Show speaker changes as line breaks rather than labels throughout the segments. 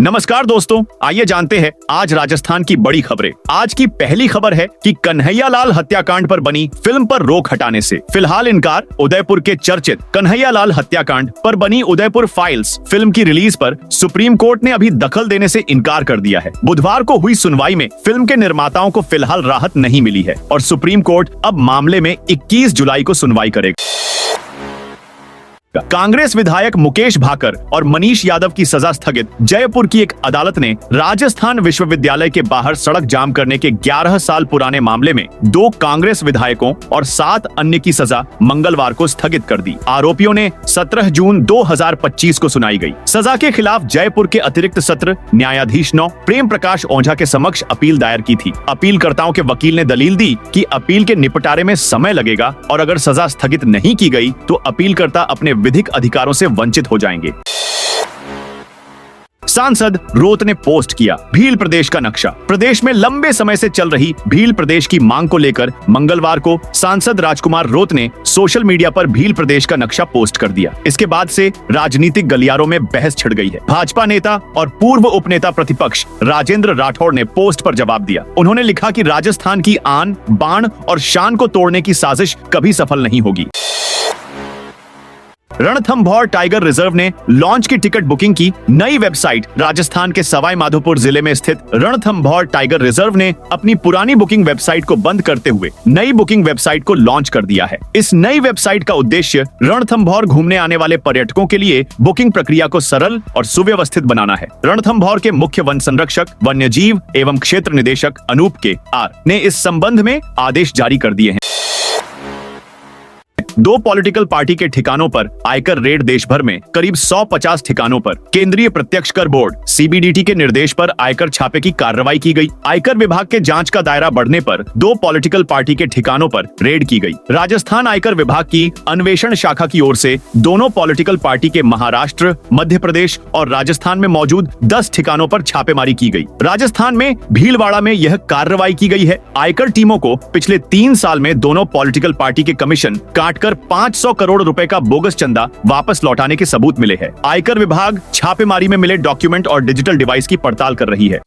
नमस्कार दोस्तों, आइए जानते हैं आज राजस्थान की बड़ी खबरें। आज की पहली खबर है कि कन्हैयालाल हत्याकांड पर बनी फिल्म पर रोक हटाने से फिलहाल इनकार। उदयपुर के चर्चित कन्हैयालाल हत्याकांड पर बनी उदयपुर फाइल्स फिल्म की रिलीज पर सुप्रीम कोर्ट ने अभी दखल देने से इनकार कर दिया है। बुधवार को हुई सुनवाई में फिल्म के निर्माताओं को फिलहाल राहत नहीं मिली है और सुप्रीम कोर्ट अब मामले में 21 जुलाई को सुनवाई करेगा। कांग्रेस विधायक मुकेश भाकर और मनीष यादव की सजा स्थगित। जयपुर की एक अदालत ने राजस्थान विश्वविद्यालय के बाहर सड़क जाम करने के 11 साल पुराने मामले में 2 कांग्रेस विधायकों और 7 अन्य की सजा मंगलवार को स्थगित कर दी। आरोपियों ने 17 जून 2025 को सुनाई गई सजा के खिलाफ जयपुर के अतिरिक्त सत्र न्यायाधीश 9 प्रेम प्रकाश ओझा के समक्ष अपील दायर की थी। अपीलकर्ताओं के वकील ने दलील दी कि अपील के निपटारे में समय लगेगा और अगर सजा स्थगित नहीं की गई तो अपीलकर्ता अपने विधिक अधिकारों से वंचित हो जाएंगे। सांसद रोत ने पोस्ट किया भील प्रदेश का नक्शा। प्रदेश में लंबे समय से चल रही भील प्रदेश की मांग को लेकर मंगलवार को सांसद राजकुमार रोत ने सोशल मीडिया पर भील प्रदेश का नक्शा पोस्ट कर दिया। इसके बाद से राजनीतिक गलियारों में बहस छिड़ गई है। भाजपा नेता और पूर्व उपनेता प्रतिपक्ष राजेंद्र राठौड़ ने पोस्ट पर जवाब दिया। उन्होंने लिखा कि राजस्थान की आन बाण और शान को तोड़ने की साजिश कभी सफल नहीं होगी। रणथंभौर टाइगर रिजर्व ने लॉन्च की टिकट बुकिंग की नई वेबसाइट। राजस्थान के सवाई माधोपुर जिले में स्थित रणथंभौर टाइगर रिजर्व ने अपनी पुरानी बुकिंग वेबसाइट को बंद करते हुए नई बुकिंग वेबसाइट को लॉन्च कर दिया है। इस नई वेबसाइट का उद्देश्य रणथंभौर घूमने आने वाले पर्यटकों के लिए बुकिंग प्रक्रिया को सरल और सुव्यवस्थित बनाना है। रणथंभौर के मुख्य वन संरक्षक वन्य जीव एवं क्षेत्र निदेशक अनूप के आर ने इस संबंध में आदेश जारी कर दिए हैं। 2 पॉलिटिकल पार्टी के ठिकानों पर आयकर रेड। देश भर में करीब 150 ठिकानों पर केंद्रीय प्रत्यक्ष कर बोर्ड सीबीडीटी के निर्देश पर आयकर छापे की कार्रवाई की गई। आयकर विभाग के जांच का दायरा बढ़ने पर 2 पॉलिटिकल पार्टी के ठिकानों पर रेड की गई। राजस्थान आयकर विभाग की अन्वेषण शाखा की ओर से दोनों पॉलिटिकल पार्टी के महाराष्ट्र, मध्य प्रदेश और राजस्थान में मौजूद 10 ठिकानों पर छापेमारी की गई। राजस्थान में भीलवाड़ा में यह कार्रवाई की गई है। आयकर टीमों को पिछले 3 साल में दोनों पॉलिटिकल पार्टी के कमीशन काटकर 500 करोड़ रुपए का बोगस चंदा वापस लौटाने के सबूत मिले हैं। आयकर विभाग छापेमारी में मिले डॉक्यूमेंट और डिजिटल डिवाइस की पड़ताल कर रही है।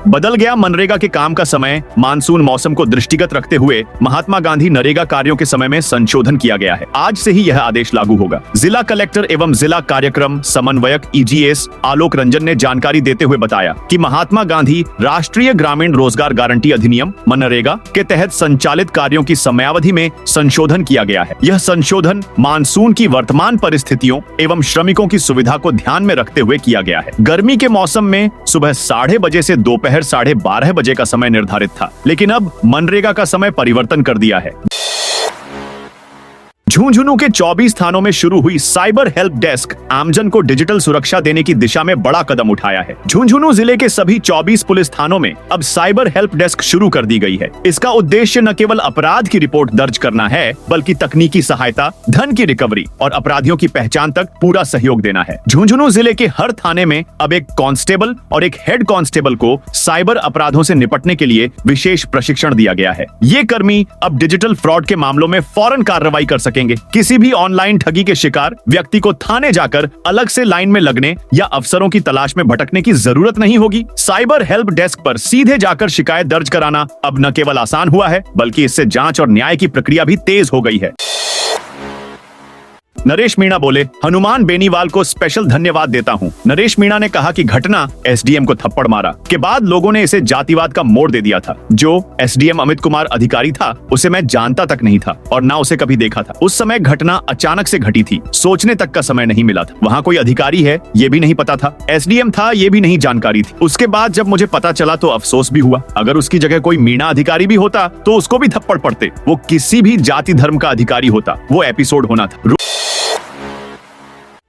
बदल गया मनरेगा के काम का समय। मानसून मौसम को दृष्टिगत रखते हुए महात्मा गांधी नरेगा कार्यों के समय में संशोधन किया गया है। आज से ही यह आदेश लागू होगा। जिला कलेक्टर एवं जिला कार्यक्रम समन्वयक ईजीएस आलोक रंजन ने जानकारी देते हुए बताया कि महात्मा गांधी राष्ट्रीय ग्रामीण रोजगार गारंटी अधिनियम मनरेगा के तहत संचालित कार्यों की समयावधि में संशोधन किया गया है। यह संशोधन मानसून की वर्तमान परिस्थितियों एवं श्रमिकों की सुविधा को ध्यान में रखते हुए किया गया है। गर्मी के मौसम में सुबह 12:30 बजे से दोपहर 12:30 बजे का समय निर्धारित था, लेकिन अब मनरेगा का समय परिवर्तन कर दिया है। झुंझुनू के 24 थानों में शुरू हुई साइबर हेल्प डेस्क आमजन को डिजिटल सुरक्षा देने की दिशा में बड़ा कदम उठाया है। झुंझुनू जिले के सभी 24 पुलिस थानों में अब साइबर हेल्प डेस्क शुरू कर दी गई है। इसका उद्देश्य न केवल अपराध की रिपोर्ट दर्ज करना है, बल्कि तकनीकी सहायता, धन की रिकवरी और अपराधियों की पहचान तक पूरा सहयोग देना है। झुंझुनू जिले के हर थाने में अब एक कांस्टेबल और एक हेड कांस्टेबल को साइबर अपराधों से निपटने के लिए विशेष प्रशिक्षण दिया गया है। ये कर्मी अब डिजिटल फ्रॉड के मामलों में फौरन कार्रवाई कर सकेंगे। किसी भी ऑनलाइन ठगी के शिकार व्यक्ति को थाने जाकर अलग से लाइन में लगने या अफसरों की तलाश में भटकने की जरूरत नहीं होगी। साइबर हेल्प डेस्क पर सीधे जाकर शिकायत दर्ज कराना अब न केवल आसान हुआ है, बल्कि इससे जांच और न्याय की प्रक्रिया भी तेज हो गई है। नरेश मीणा बोले, हनुमान बेनीवाल को स्पेशल धन्यवाद देता हूं। नरेश मीणा ने कहा कि घटना एसडीएम को थप्पड़ मारा के बाद लोगों ने इसे जातिवाद का मोड़ दे दिया था। जो एसडीएम अमित कुमार अधिकारी था, उसे मैं जानता तक नहीं था और ना उसे कभी देखा था। उस समय घटना अचानक से घटी थी, सोचने तक का समय नहीं मिला था। वहाँ कोई अधिकारी है ये भी नहीं पता था, एसडीएम था ये भी नहीं जानकारी थी। उसके बाद जब मुझे पता चला तो अफसोस भी हुआ। अगर उसकी जगह कोई मीणा अधिकारी भी होता तो उसको भी थप्पड़ पड़ते। वो किसी भी जाति धर्म का अधिकारी होता, वो एपिसोड होना था।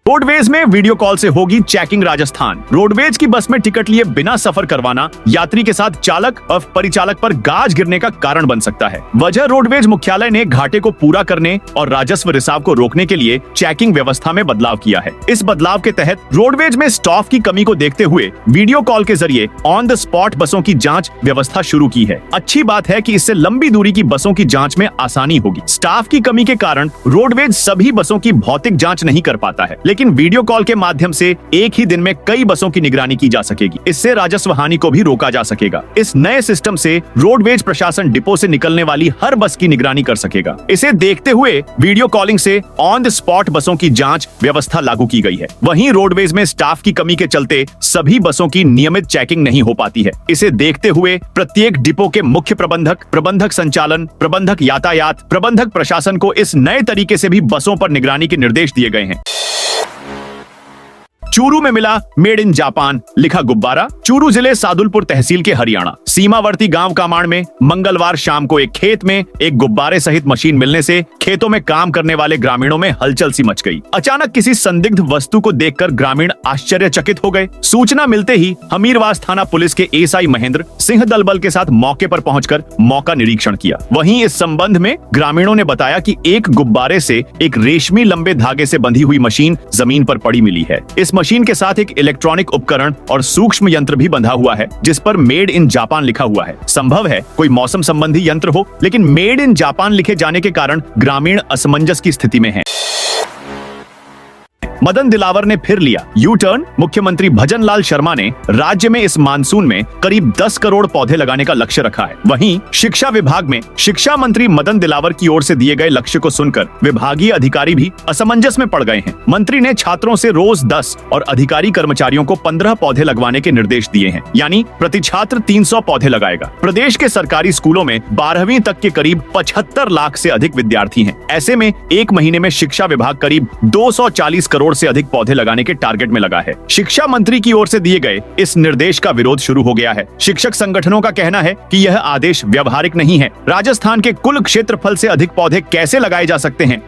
रोडवेज में वीडियो कॉल से होगी चेकिंग। राजस्थान रोडवेज की बस में टिकट लिए बिना सफर करवाना यात्री के साथ चालक और परिचालक पर गाज गिरने का कारण बन सकता है। वजह रोडवेज मुख्यालय ने घाटे को पूरा करने और राजस्व रिसाव को रोकने के लिए चेकिंग व्यवस्था में बदलाव किया है। इस बदलाव के तहत रोडवेज में स्टाफ की कमी को देखते हुए वीडियो कॉल के जरिए ऑन द स्पॉट बसों की जाँच व्यवस्था शुरू की है। अच्छी बात है कि इससे लंबी दूरी की बसों की जाँच में आसानी होगी। स्टाफ की कमी के कारण रोडवेज सभी बसों की भौतिक जाँच नहीं कर पाता है, लेकिन वीडियो कॉल के माध्यम से एक ही दिन में कई बसों की निगरानी की जा सकेगी। इससे राजस्व हानि को भी रोका जा सकेगा। इस नए सिस्टम से रोडवेज प्रशासन डिपो से निकलने वाली हर बस की निगरानी कर सकेगा। इसे देखते हुए वीडियो कॉलिंग से ऑन द स्पॉट बसों की जांच व्यवस्था लागू की गई है। वहीं रोडवेज में स्टाफ की कमी के चलते सभी बसों की नियमित चेकिंग नहीं हो पाती है। इसे देखते हुए प्रत्येक डिपो के मुख्य प्रबंधक, प्रबंधक संचालन, प्रबंधक यातायात, प्रबंधक प्रशासन को इस नए तरीके से भी बसों पर निगरानी के निर्देश दिए गए हैं। चूरू में मिला मेड इन जापान लिखा गुब्बारा। चूरू जिले सादुलपुर तहसील के हरियाणा सीमावर्ती गांव कामाण में मंगलवार शाम को एक खेत में एक गुब्बारे सहित मशीन मिलने से खेतों में काम करने वाले ग्रामीणों में हलचल सी मच गई। अचानक किसी संदिग्ध वस्तु को देखकर ग्रामीण आश्चर्यचकित हो गए। सूचना मिलते ही हमीरवास थाना पुलिस के एसआई महेंद्र सिंह दलबल के साथ मौके पर पहुंचकर मौका निरीक्षण किया। वहीं इस संबंध में ग्रामीणों ने बताया कि एक गुब्बारे से एक रेशमी लंबे धागे से बंधी हुई मशीन जमीन पर पड़ी मिली है। इस मशीन के साथ एक इलेक्ट्रॉनिक उपकरण और सूक्ष्म यंत्र भी बंधा हुआ है जिस पर मेड इन जापान लिखा हुआ है। संभव है कोई मौसम संबंधी यंत्र हो, लेकिन मेड इन जापान लिखे जाने के कारण ग्रामीण असमंजस की स्थिति में हैं। मदन दिलावर ने फिर लिया यू टर्न। मुख्यमंत्री भजनलाल शर्मा ने राज्य में इस मानसून में करीब 10 करोड़ पौधे लगाने का लक्ष्य रखा है। वहीं शिक्षा विभाग में शिक्षा मंत्री मदन दिलावर की ओर से दिए गए लक्ष्य को सुनकर विभागीय अधिकारी भी असमंजस में पड़ गए हैं। मंत्री ने छात्रों से रोज 10 और अधिकारी कर्मचारियों को 15 पौधे लगवाने के निर्देश दिए हैं, यानी प्रति छात्र 300 पौधे लगाएगा। प्रदेश के सरकारी स्कूलों में 12वीं तक के करीब 75 लाख से अधिक विद्यार्थी हैं। ऐसे में एक महीने में शिक्षा विभाग करीब 240 करोड़ से अधिक पौधे लगाने के टारगेट में लगा है। शिक्षा मंत्री की ओर से दिए गए इस निर्देश का विरोध शुरू हो गया है। शिक्षक संगठनों का कहना है कि यह आदेश व्यवहारिक नहीं है। राजस्थान के कुल क्षेत्रफल से अधिक पौधे कैसे लगाए जा सकते हैं?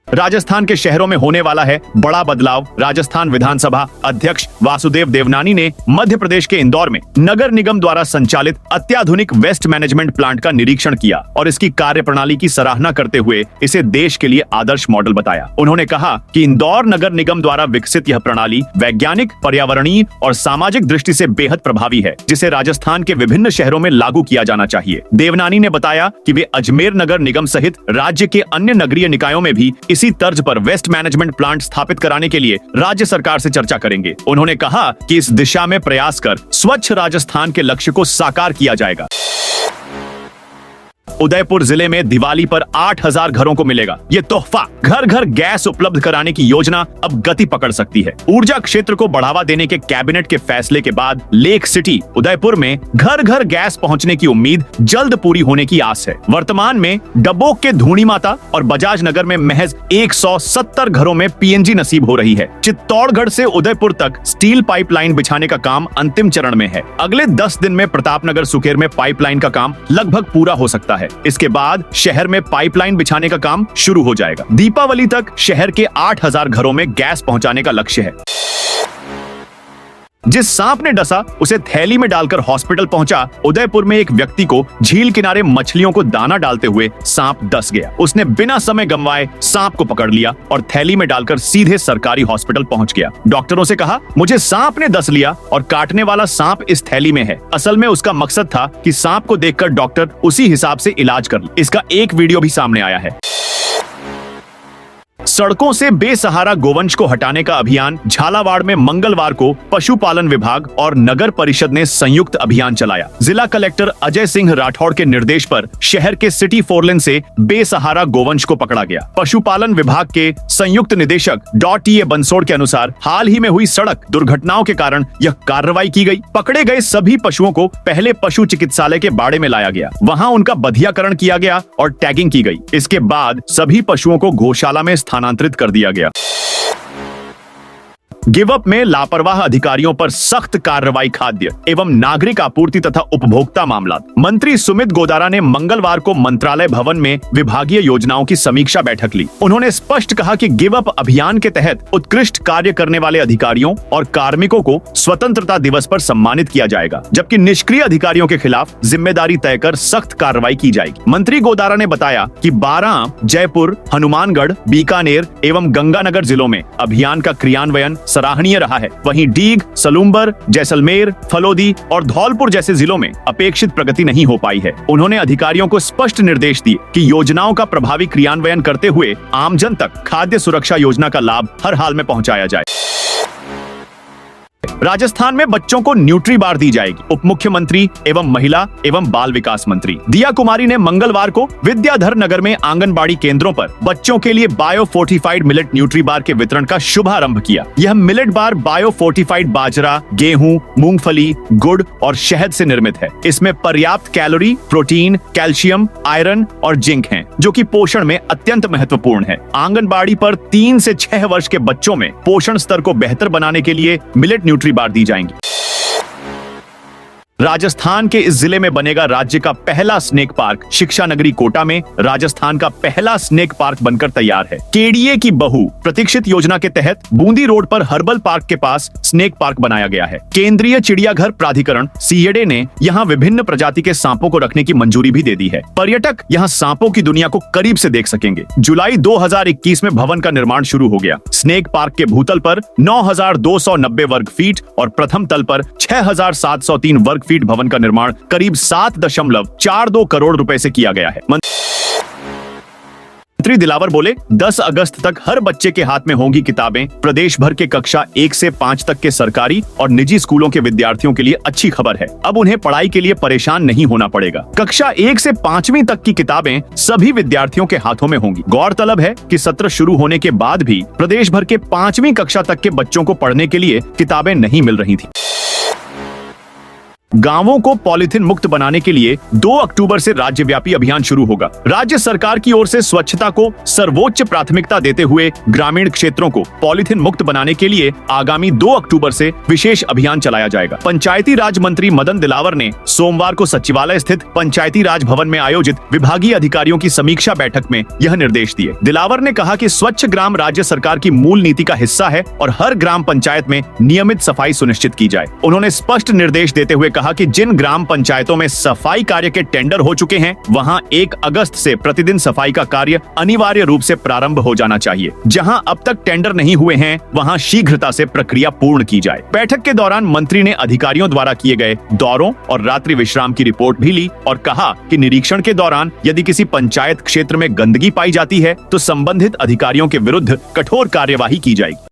राजस्थान के शहरों में होने वाला है बड़ा बदलाव। राजस्थान विधानसभा अध्यक्ष वासुदेव देवनानी ने मध्य प्रदेश के इंदौर में नगर निगम द्वारा संचालित अत्याधुनिक वेस्ट मैनेजमेंट प्लांट का निरीक्षण किया और इसकी कार्यप्रणाली की सराहना करते हुए इसे देश के लिए आदर्श मॉडल बताया। उन्होंने कहा कि इंदौर नगर निगम द्वारा विकसित यह प्रणाली वैज्ञानिक, पर्यावरणीय और सामाजिक दृष्टि से बेहद प्रभावी है, जिसे राजस्थान के विभिन्न शहरों में लागू किया जाना चाहिए। देवनानी ने बताया कि वे अजमेर नगर निगम सहित राज्य के अन्य नगरीय निकायों में भी इसी तर्ज पर वेस्ट मैनेजमेंट प्लांट स्थापित कराने के लिए राज्य सरकार से चर्चा करेंगे। उन्होंने कहा कि इस दिशा में प्रयास कर स्वच्छ राजस्थान के लक्ष्य को साकार किया जाएगा। उदयपुर जिले में दिवाली पर 8000 घरों को मिलेगा ये तोहफा। घर घर गैस उपलब्ध कराने की योजना अब गति पकड़ सकती है। ऊर्जा क्षेत्र को बढ़ावा देने के कैबिनेट के फैसले के बाद लेक सिटी उदयपुर में घर घर गैस पहुंचने की उम्मीद जल्द पूरी होने की आस है। वर्तमान में डबोक के धूणी माता और बजाज नगर में महज 170 घरों में पीएनजी नसीब हो रही है। चित्तौड़गढ़ से उदयपुर तक स्टील पाइपलाइन बिछाने का काम अंतिम चरण में है। अगले 10 दिन में प्रतापनगर सुकेर में पाइपलाइन का काम लगभग पूरा हो सकता है। इसके बाद शहर में पाइपलाइन बिछाने का काम शुरू हो जाएगा। दीपावली तक शहर के 8000 घरों में गैस पहुंचाने का लक्ष्य है। जिस सांप ने डसा उसे थैली में डालकर हॉस्पिटल पहुंचा। उदयपुर में एक व्यक्ति को झील किनारे मछलियों को दाना डालते हुए सांप डस गया। उसने बिना समय गंवाए सांप को पकड़ लिया और थैली में डालकर सीधे सरकारी हॉस्पिटल पहुंच गया। डॉक्टरों से कहा, मुझे सांप ने डस लिया और काटने वाला सांप इस थैली में है। असल में उसका मकसद था कि सांप को देखकर डॉक्टर उसी हिसाब से इलाज कर ले। इसका एक वीडियो भी सामने आया है। सड़कों से बेसहारा गोवंश को हटाने का अभियान झालावाड़ में मंगलवार को पशुपालन विभाग और नगर परिषद ने संयुक्त अभियान चलाया। जिला कलेक्टर अजय सिंह राठौड़ के निर्देश पर शहर के सिटी 4 लेन से बेसहारा गोवंश को पकड़ा गया। पशुपालन विभाग के संयुक्त निदेशक .टीए बंसोड़ के अनुसार हाल ही में हुई सड़क दुर्घटनाओं के कारण यह कार्रवाई की गई। पकड़े गए सभी पशुओं को पहले पशु चिकित्सालय के बाड़े में लाया गया। वहां उनका बधियाकरण किया गया और टैगिंग की गई। इसके बाद सभी पशुओं को गौशाला में स्थानांतरित कर दिया गया। गिव अप में लापरवाह अधिकारियों पर सख्त कार्रवाई। खाद्य एवं नागरिक आपूर्ति तथा उपभोक्ता मामला मंत्री सुमित गोदारा ने मंगलवार को मंत्रालय भवन में विभागीय योजनाओं की समीक्षा बैठक ली। उन्होंने स्पष्ट कहा कि गिव अप अभियान के तहत उत्कृष्ट कार्य करने वाले अधिकारियों और कार्मिकों को स्वतंत्रता दिवस पर सम्मानित किया जाएगा, जबकि निष्क्रिय अधिकारियों के खिलाफ जिम्मेदारी तय कर सख्त कार्रवाई की जाएगी। मंत्री गोदारा ने बताया कि 12 जयपुर, हनुमानगढ़, बीकानेर एवं गंगानगर जिलों में अभियान का क्रियान्वयन सराहनीय रहा है। वहीं डीग, सलूम्बर, जैसलमेर, फलोदी और धौलपुर जैसे जिलों में अपेक्षित प्रगति नहीं हो पाई है। उन्होंने अधिकारियों को स्पष्ट निर्देश दिए कि योजनाओं का प्रभावी क्रियान्वयन करते हुए आमजन तक खाद्य सुरक्षा योजना का लाभ हर हाल में पहुंचाया जाए। राजस्थान में बच्चों को न्यूट्री बार दी जाएगी। उप मुख्यमंत्री एवं महिला एवं बाल विकास मंत्री दिया कुमारी ने मंगलवार को विद्याधर नगर में आंगनबाड़ी केंद्रों पर बच्चों के लिए बायो फोर्टिफाइड मिलेट न्यूट्री बार के वितरण का शुभारंभ किया। यह मिलेट बार बायो फोर्टिफाइड बाजरा, गेहूं, मूंगफली, गुड़ और शहद से निर्मित है। इसमें पर्याप्त कैलोरी, प्रोटीन, कैल्शियम, आयरन और जिंक हैं, जो कि पोषण में अत्यंत महत्वपूर्ण है। आंगनबाड़ी पर 3 से 6 वर्ष के बच्चों में पोषण स्तर को बेहतर बनाने के लिए मिलेट न्यूट्री बार दी जाएंगी। राजस्थान के इस जिले में बनेगा राज्य का पहला स्नेक पार्क। शिक्षा नगरी कोटा में राजस्थान का पहला स्नेक पार्क बनकर तैयार है। केडीए की बहु प्रतीक्षित योजना के तहत बूंदी रोड पर हर्बल पार्क के पास स्नेक पार्क बनाया गया है। केंद्रीय चिड़ियाघर प्राधिकरण सीएडे ने यहां विभिन्न प्रजाति के सांपों को रखने की मंजूरी भी दे दी है। पर्यटक यहां सांपों की दुनिया को करीब से देख सकेंगे। जुलाई 2021 में भवन का निर्माण शुरू हो गया। स्नेक पार्क के भूतल पर 9,290 वर्ग फीट और प्रथम तल पर 6,703 वर्ग फीट भवन का निर्माण करीब 7.42 करोड़ रुपए से किया गया है। मंत्री दिलावर बोले, 10 अगस्त तक हर बच्चे के हाथ में होंगी किताबें। प्रदेश भर के कक्षा 1 से 5 तक के सरकारी और निजी स्कूलों के विद्यार्थियों के लिए अच्छी खबर है। अब उन्हें पढ़ाई के लिए परेशान नहीं होना पड़ेगा। कक्षा 1 से 5वीं तक की किताबें सभी विद्यार्थियों के हाथों में होंगी। गौरतलब है कि सत्र शुरू होने के बाद भी प्रदेश भर के 5वीं कक्षा तक के बच्चों को पढ़ने के लिए किताबें नहीं मिल रही थी। गांवों को पॉलीथिन मुक्त बनाने के लिए 2 अक्टूबर से राज्यव्यापी अभियान शुरू होगा। राज्य सरकार की ओर से स्वच्छता को सर्वोच्च प्राथमिकता देते हुए ग्रामीण क्षेत्रों को पॉलीथिन मुक्त बनाने के लिए आगामी 2 अक्टूबर से विशेष अभियान चलाया जाएगा। पंचायती राज मंत्री मदन दिलावर ने सोमवार को सचिवालय स्थित पंचायती राज भवन में आयोजित विभागीय अधिकारियों की समीक्षा बैठक में यह निर्देश दिए। दिलावर ने कहा कि स्वच्छ ग्राम राज्य सरकार की मूल नीति का हिस्सा है और हर ग्राम पंचायत में नियमित सफाई सुनिश्चित की जाए। उन्होंने स्पष्ट निर्देश देते हुए कहा कि जिन ग्राम पंचायतों में सफाई कार्य के टेंडर हो चुके हैं, वहां 1 अगस्त से प्रतिदिन सफाई का कार्य अनिवार्य रूप से प्रारंभ हो जाना चाहिए। जहां अब तक टेंडर नहीं हुए हैं, वहां शीघ्रता से प्रक्रिया पूर्ण की जाए। बैठक के दौरान मंत्री ने अधिकारियों द्वारा किए गए दौरों और रात्रि विश्राम की रिपोर्ट भी ली और कहा कि निरीक्षण के दौरान यदि किसी पंचायत क्षेत्र में गंदगी पाई जाती है तो संबंधित अधिकारियों के विरुद्ध कठोर कार्यवाही की जाएगी।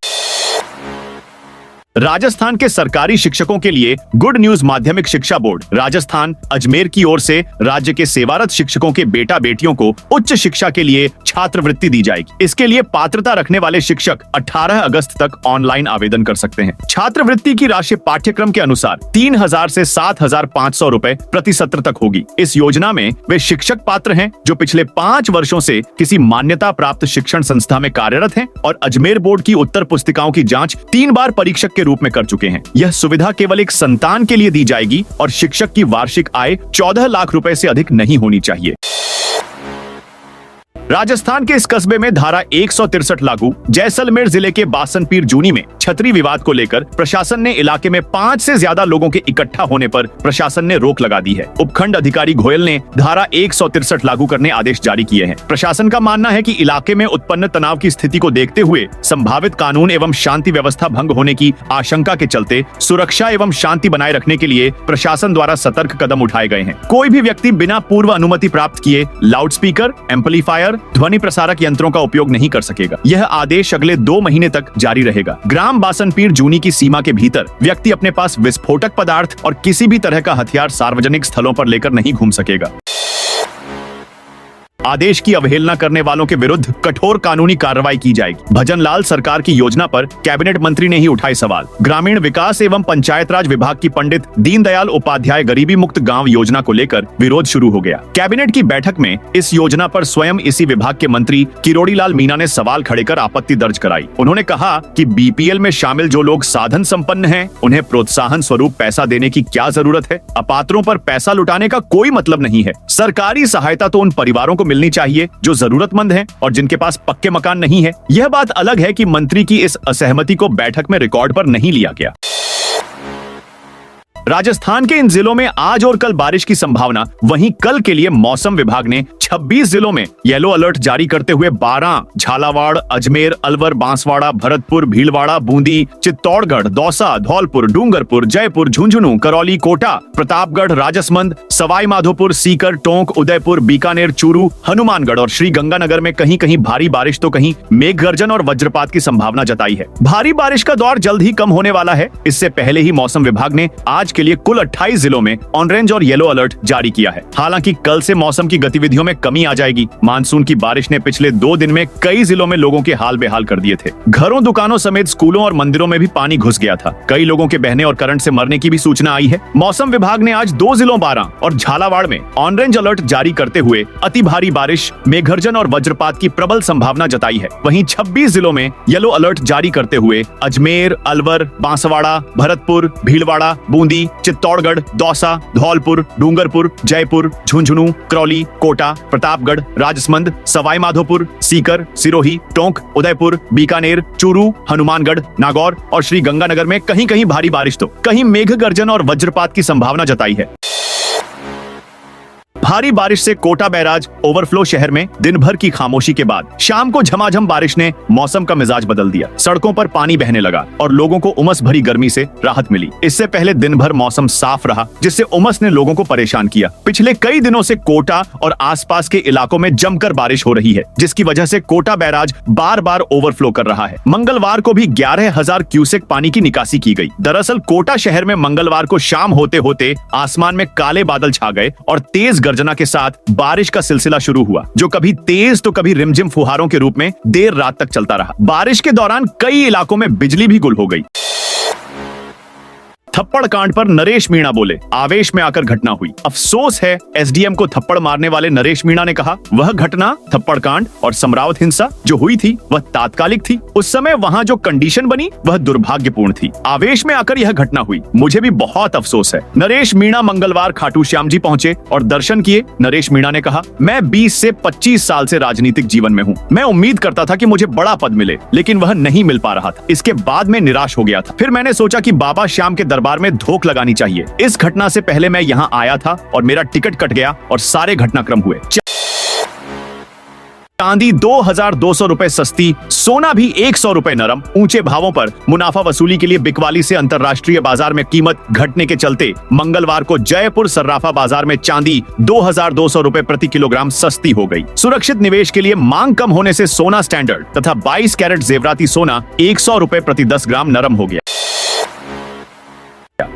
राजस्थान के सरकारी शिक्षकों के लिए गुड न्यूज माध्यमिक शिक्षा बोर्ड राजस्थान अजमेर की ओर से राज्य के सेवारत शिक्षकों के बेटा बेटियों को उच्च शिक्षा के लिए छात्रवृत्ति दी जाएगी। इसके लिए पात्रता रखने वाले शिक्षक 18 अगस्त तक ऑनलाइन आवेदन कर सकते हैं। छात्रवृत्ति की राशि पाठ्यक्रम के अनुसार 3,000 से 7,500 रुपए प्रति सत्र तक होगी। इस योजना में वे शिक्षक पात्र हैं जो पिछले 5 वर्षों से किसी मान्यता प्राप्त शिक्षण संस्था में कार्यरत हैं और अजमेर बोर्ड की उत्तर पुस्तिकाओं की जांच 3 बार परीक्षक के रूप में कर चुके हैं। यह सुविधा केवल एक संतान के लिए दी जाएगी और शिक्षक की वार्षिक आय 14 लाख रुपए से अधिक नहीं होनी चाहिए। राजस्थान के इस कस्बे में धारा 163 लागू। जैसलमेर जिले के बासनपीर जूनी में छतरी विवाद को लेकर प्रशासन ने इलाके में 5 से ज्यादा लोगों के इकट्ठा होने पर प्रशासन ने रोक लगा दी है। उपखंड अधिकारी घोयल ने धारा 163 लागू करने आदेश जारी किए हैं। प्रशासन का मानना है कि इलाके में उत्पन्न तनाव की स्थिति को देखते हुए संभावित कानून एवं शांति व्यवस्था भंग होने की आशंका के चलते सुरक्षा एवं शांति बनाए रखने के लिए प्रशासन द्वारा सतर्क कदम उठाए गए हैं। कोई भी व्यक्ति बिना पूर्व अनुमति प्राप्त किए लाउडस्पीकर, एम्पलीफायर, ध्वनि प्रसारक यंत्रों का उपयोग नहीं कर सकेगा। यह आदेश अगले 2 महीने तक जारी रहेगा। ग्राम बासनपीर जूनी की सीमा के भीतर व्यक्ति अपने पास विस्फोटक पदार्थ और किसी भी तरह का हथियार सार्वजनिक स्थलों पर लेकर नहीं घूम सकेगा। आदेश की अवहेलना करने वालों के विरुद्ध कठोर कानूनी कार्रवाई की जाएगी। भजनलाल सरकार की योजना पर कैबिनेट मंत्री ने ही उठाए सवाल। ग्रामीण विकास एवं पंचायत राज विभाग की पंडित दीनदयाल उपाध्याय गरीबी मुक्त गांव योजना को लेकर विरोध शुरू हो गया। कैबिनेट की बैठक में इस योजना पर स्वयं इसी विभाग के मंत्री किरोड़ीलाल मीणा ने सवाल खड़े कर आपत्ति दर्ज कराई। उन्होंने कहा कि बीपीएल में शामिल जो लोग साधन संपन्न हैं, उन्हें प्रोत्साहन स्वरूप पैसा देने की क्या जरूरत है। अपात्रों पर पैसा लुटाने का कोई मतलब नहीं है। सरकारी सहायता तो उन परिवारों को मिलनी चाहिए जो जरूरतमंद हैं और जिनके पास पक्के मकान नहीं है। यह बात अलग है कि मंत्री की इस असहमति को बैठक में रिकॉर्ड पर नहीं लिया गया। राजस्थान के इन जिलों में आज और कल बारिश की संभावना, वहीं कल के लिए मौसम विभाग ने 26 जिलों में येलो अलर्ट जारी करते हुए 12 झालावाड़, अजमेर, अलवर, बांसवाड़ा, भरतपुर, भीलवाड़ा, बूंदी, चित्तौड़गढ़, दौसा, धौलपुर, डूंगरपुर, जयपुर, झुंझुनू, करौली, कोटा, प्रतापगढ़, राजसमंद, सवाई माधोपुर, सीकर, टोंक, उदयपुर, बीकानेर, चूरू, हनुमानगढ़ और श्रीगंगानगर में कहीं कहीं भारी बारिश तो कहीं मेघ गर्जन और वज्रपात की संभावना जताई है। भारी बारिश का दौर जल्द ही कम होने वाला है। इससे पहले ही मौसम विभाग ने आज के लिए कुल 28 जिलों में ऑरेंज और येलो अलर्ट जारी किया है। हालांकि कल से मौसम की गतिविधियों में कमी आ जाएगी। मानसून की बारिश ने पिछले 2 दिन में कई जिलों में लोगों के हाल बेहाल कर दिए थे। घरों, दुकानों समेत स्कूलों और मंदिरों में भी पानी घुस गया था। कई लोगों के बहने और करंट से मरने की भी सूचना आई है। मौसम विभाग ने आज 2 जिलों बारां और झालावाड़ में ऑरेंज अलर्ट जारी करते हुए अति भारी बारिश, मेघगर्जन और वज्रपात की प्रबल संभावना जताई है। वहीं 26 जिलों में येलो अलर्ट जारी करते हुए अजमेर, अलवर, बांसवाड़ा, भरतपुर, भीलवाड़ा, बूंदी, चित्तौड़गढ़, दौसा, धौलपुर, डूंगरपुर, जयपुर, झुंझुनू, करौली, कोटा, प्रतापगढ़, राजसमंद, सवाई माधोपुर, सीकर, सिरोही, टोंक, उदयपुर, बीकानेर, चूरू, हनुमानगढ़, नागौर और श्रीगंगानगर में कहीं कहीं भारी बारिश तो कहीं मेघ गर्जन और वज्रपात की संभावना जताई है। भारी बारिश से कोटा बैराज ओवरफ्लो शहर में दिन भर की खामोशी के बाद शाम को झमाझम बारिश ने मौसम का मिजाज बदल दिया। सड़कों पर पानी बहने लगा और लोगों को उमस भरी गर्मी से राहत मिली। इससे पहले दिन भर मौसम साफ रहा, जिससे उमस ने लोगों को परेशान किया। पिछले कई दिनों से कोटा और आसपास के इलाकों में जमकर बारिश हो रही है, जिसकी वजह से कोटा बैराज बार बार ओवरफ्लो कर रहा है। मंगलवार को भी 11,000 क्यूसेक पानी की निकासी की गई। दरअसल कोटा शहर में मंगलवार को शाम होते होते आसमान में काले बादल छा गए और तेज गर्जना के साथ बारिश का सिलसिला शुरू हुआ, जो कभी तेज तो कभी रिमझिम फुहारों के रूप में देर रात तक चलता रहा। बारिश के दौरान कई इलाकों में बिजली भी गुल हो गई। थप्पड़ कांड पर नरेश मीणा बोले, आवेश में आकर घटना हुई। अफसोस है एसडीएम को थप्पड़ मारने वाले नरेश मीणा ने कहा, वह घटना थप्पड़ कांड और समरावत हिंसा जो हुई थी वह तात्कालिक थी। उस समय वहां जो कंडीशन बनी वह दुर्भाग्यपूर्ण थी। आवेश में आकर यह घटना हुई, मुझे भी बहुत अफसोस है। नरेश मीणा मंगलवार खाटू श्याम जी पहुंचे और दर्शन किए। नरेश मीणा ने कहा, मैं 20 से 25 साल से राजनीतिक जीवन में हूँ। मैं उम्मीद करता था कि मुझे बड़ा पद मिले, लेकिन वह नहीं मिल पा रहा था। इसके बाद मैं निराश हो गया था। फिर मैंने सोचा कि बाबा श्याम के दरबार में धोख लगानी चाहिए। इस घटना से पहले मैं यहाँ आया था और मेरा टिकट कट गया और सारे घटनाक्रम हुए। चांदी 2,200 रुपए सस्ती, सोना भी 100 रुपए नरम। ऊंचे भावों पर मुनाफा वसूली के लिए बिकवाली से अंतर्राष्ट्रीय बाजार में कीमत घटने के चलते मंगलवार को जयपुर सर्राफा बाजार में चांदी 2,200 रुपए प्रति किलोग्राम सस्ती हो गई। सुरक्षित निवेश के लिए मांग कम होने से सोना स्टैंडर्ड तथा 22 कैरेट जेवराती सोना 100 रुपए प्रति 10 ग्राम नरम हो गया।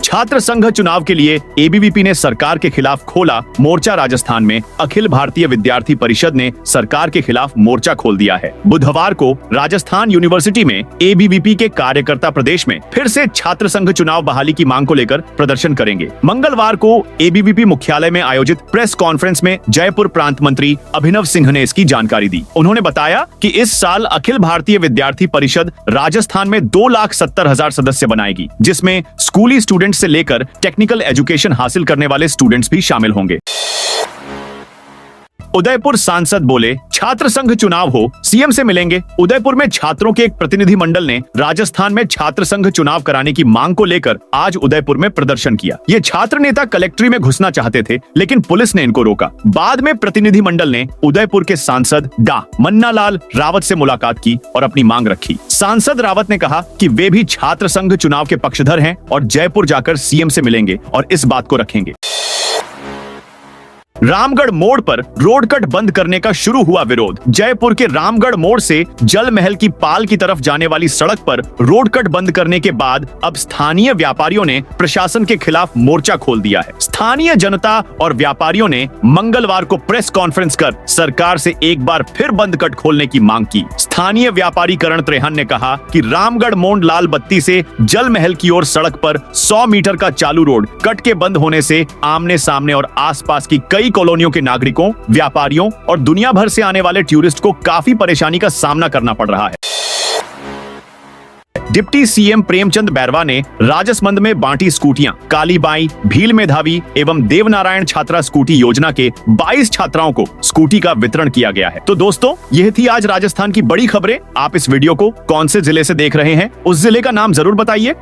छात्र संघ चुनाव के लिए एबीवीपी ने सरकार के खिलाफ खोला मोर्चा। राजस्थान में अखिल भारतीय विद्यार्थी परिषद ने सरकार के खिलाफ मोर्चा खोल दिया है। बुधवार को राजस्थान यूनिवर्सिटी में एबीवीपी के कार्यकर्ता प्रदेश में फिर से छात्र संघ चुनाव बहाली की मांग को लेकर प्रदर्शन करेंगे। मंगलवार को एबीवीपी मुख्यालय में आयोजित प्रेस कॉन्फ्रेंस में जयपुर प्रांत मंत्री अभिनव सिंह ने इसकी जानकारी दी। उन्होंने बताया कि इस साल अखिल भारतीय विद्यार्थी परिषद राजस्थान में 2,70,000 सदस्य बनाएगी, जिसमें स्कूली स्टूडेंट से लेकर टेक्निकल एजुकेशन हासिल करने वाले स्टूडेंट्स भी शामिल होंगे। उदयपुर सांसद बोले, छात्र संघ चुनाव हो सीएम से मिलेंगे। उदयपुर में छात्रों के एक प्रतिनिधि मंडल ने राजस्थान में छात्र संघ चुनाव कराने की मांग को लेकर आज उदयपुर में प्रदर्शन किया। ये छात्र नेता कलेक्ट्री में घुसना चाहते थे, लेकिन पुलिस ने इनको रोका। बाद में प्रतिनिधि मंडल ने उदयपुर के सांसद डा मन्ना लाल रावत से मुलाकात की और अपनी मांग रखी। सांसद रावत ने कहा कि वे भी छात्र संघ चुनाव के पक्षधर हैं और जयपुर जाकर सीएम से मिलेंगे और इस बात को रखेंगे। रामगढ़ मोड़ पर रोड कट बंद करने का शुरू हुआ विरोध। जयपुर के रामगढ़ मोड़ से जल महल की पाल की तरफ जाने वाली सड़क पर रोड कट बंद करने के बाद अब स्थानीय व्यापारियों ने प्रशासन के खिलाफ मोर्चा खोल दिया है। स्थानीय जनता और व्यापारियों ने मंगलवार को प्रेस कॉन्फ्रेंस कर सरकार से एक बार फिर बंद कट खोलने की मांग की। स्थानीय व्यापारी करण त्रेहन ने कहा कि रामगढ़ मोड़ लाल बत्ती से जल महल की ओर सड़क पर 100 मीटर का चालू रोड कट के बंद होने से आमने सामने और आसपास की कई कॉलोनियों के नागरिकों, व्यापारियों और दुनिया भर से आने वाले टूरिस्ट को काफी परेशानी का सामना करना पड़ रहा है। डिप्टी सीएम प्रेमचंद बैरवा ने राजसमंद में बांटी स्कूटियां। कालीबाई, भील मेधावी एवं देवनारायण छात्रा स्कूटी योजना के 22 छात्राओं को स्कूटी का वितरण किया गया है। तो दोस्तों, यह थी आज राजस्थान की बड़ी खबरें। आप इस वीडियो को कौन से जिले से देख रहे हैं, उस जिले का नाम जरूर बताइए।